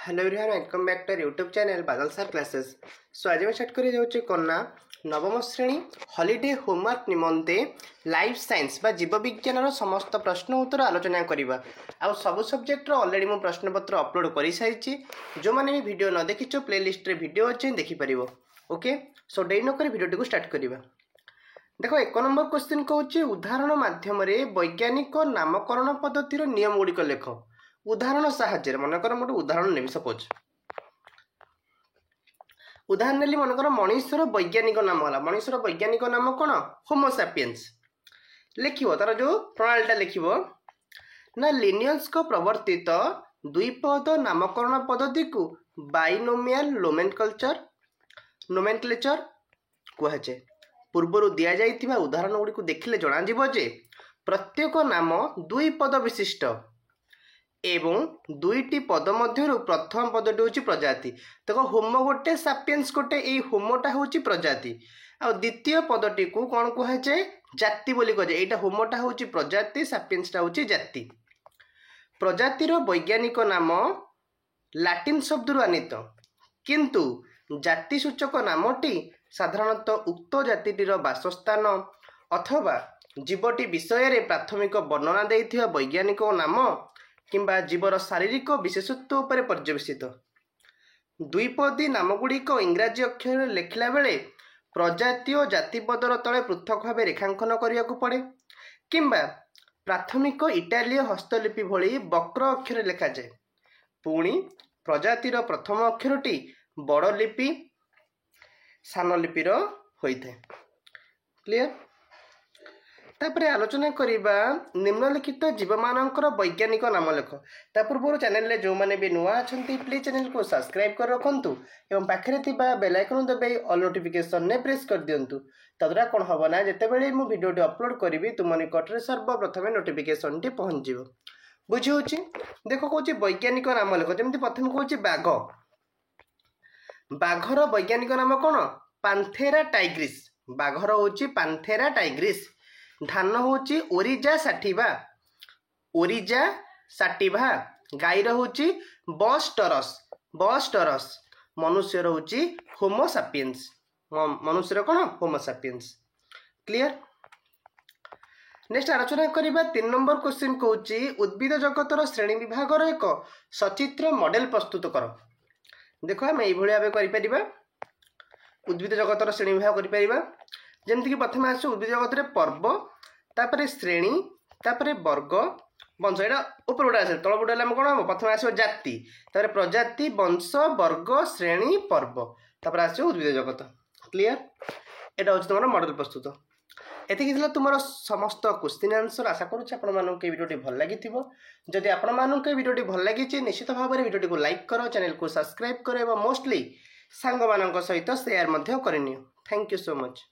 Hello everyone welcome back to YouTube channel Badal sir classes. So आज मैं start करी जाउछि कोना नवम श्रेणी हॉलिडे होमवर्क निमंते लाइफ साइंस बा जीव विज्ञान समस्त प्रश्न उत्तर आलोचना करबा। आ सब सब्जेक्ट रो ऑलरेडी मो प्रश्न पत्र अपलोड करि सारिछि। जो माने भी वीडियो न देखिछो प्लेलिस्ट रे वीडियो अछि देखि परिबो। ओके, सो डेरी न करी वीडियो को स्टार्ट करबा। देखो एक नंबर क्वेश्चन कहूँ उदाहरण माध्यम वैज्ञानिक नामकरण पद्धतिर नियम गुड़िक लेख। उदाहरण साहाय्य मनकर मोटे उदाहरण नेबी। सपोज उदाहरण नेली मनकर मनीषर वैज्ञानिक नाम है। मनीषर वैज्ञानिक नाम कौन? Homo sapiens. लिखिबो तार जो प्रणालीटा लिखिबो ना लिनियंस को प्रवर्तित द्विपद नामकरण पद्धति को बाइनोमियल नोमेनक्लेचर कहुए। पूर्वर दि जाइथिबा उदाहरण गुड़ी को देखिले जना जिवो जे प्रत्येक नाम दुई पद विशिष्ट एवं दुईटी पद मध्यरु प्रथम पदटी होची प्रजाति। देखो होमो गोटे सापियंस गोटे, एई होमोटा होची प्रजाति आ द्वितीय पदटी को कोन कहे जे जाति बोली कहे। एटा होमोटा होची प्रजाति, सापियंसटा होची जाति। प्रजातिर वैज्ञानिक नाम लैटिन शब्द आनीत, किंतु जाति सूचक नामटी साधारणतः उक्त जातिटीर बासस्थान अथवा जीवटी विषय रे प्राथमिक वर्णना देइथिबा वैज्ञानिक नाम किंबा जीवर शारीरिक विशेषत्व उपर पर्यवेसित। द्विपदी नामगुड़िक इंग्राजी अक्षर लिखला बेले प्रजातीय जातिपदर तले पृथक भाव रेखांकन करने को पड़े किंबा प्राथमिक इटालीय हस्तलिपि भली वक्र अक्षर लिखा जाए। पुणी प्रजातिर प्रथम अक्षरटी बड़ लिपि सान लिपिर होइथे। क्लियर? तापर आलोचना करिबा निम्नलिखित जीव मानकर वैज्ञानिक नाम लेख। ता पूर्व चैनल रे जो माने भी नुआ अछंती प्लीज चैनल को सब्सक्राइब कर रखंतु एवं पाखरे थिबा बेल आइकन दबाई ऑल नोटिफिकेशन ने प्रेस कर दियंतु। तद्रा कोन हबो ना जेतेबेले मु वीडियो टी अपलोड करिवि तुम निकट रे सर्वप्रथम नोटिफिकेशन टी पहुंच जिवो। बुझी होची? देखो कहूची वैज्ञानिक नाम लेख। जेमति प्रथम कहूची बाघ। बाघर वैज्ञानिक नाम कोन? पांथेरा टाइग्रिस। बाघर होची पांथेरा टाइग्रिस। धान होची ओरिजा साटिवा। ओरिजा साटिवा। गाईर होची बस्टरस। बस्टरस। मनुष्यर होची होमो सैपियंस। मनुष्यर कोन? Homo sapiens. क्लियर? नेक्स्ट आलोचना करिबा 3 नंबर क्वेश्चन कहूची उद्भिद जगतर श्रेणी विभागर एक सचित्र मॉडल प्रस्तुत कर। देखो आम ये भाव कर उद्भिद जगतर श्रेणी विभाग कर। जमीक प्रथम आस उद्भिद जगत रे पर्व, तापर श्रेणी, तापर वर्ग, वंश। यहाँ उपरगुड़ा आसे तल गुड़ा कौन हम प्रथम आस जाति, तापर प्रजाति, वंश, वर्ग, श्रेणी, पर्व, तापर आस उद्भिद जगत। क्लियर? यहाँ हूँ तुम मॉडल प्रस्तुत। एतिक तुम समस्त क्वेश्चन आंसर। आशा करूँ भिडियोटी भल लगी। जदि आपण भिडियोटी भल लगी निश्चित भाव में भिडियोटी को लाइक कर, चैनल को सब्सक्राइब कर, मोस्टली सांग मान सहित शेयर करनी। Thank you so much.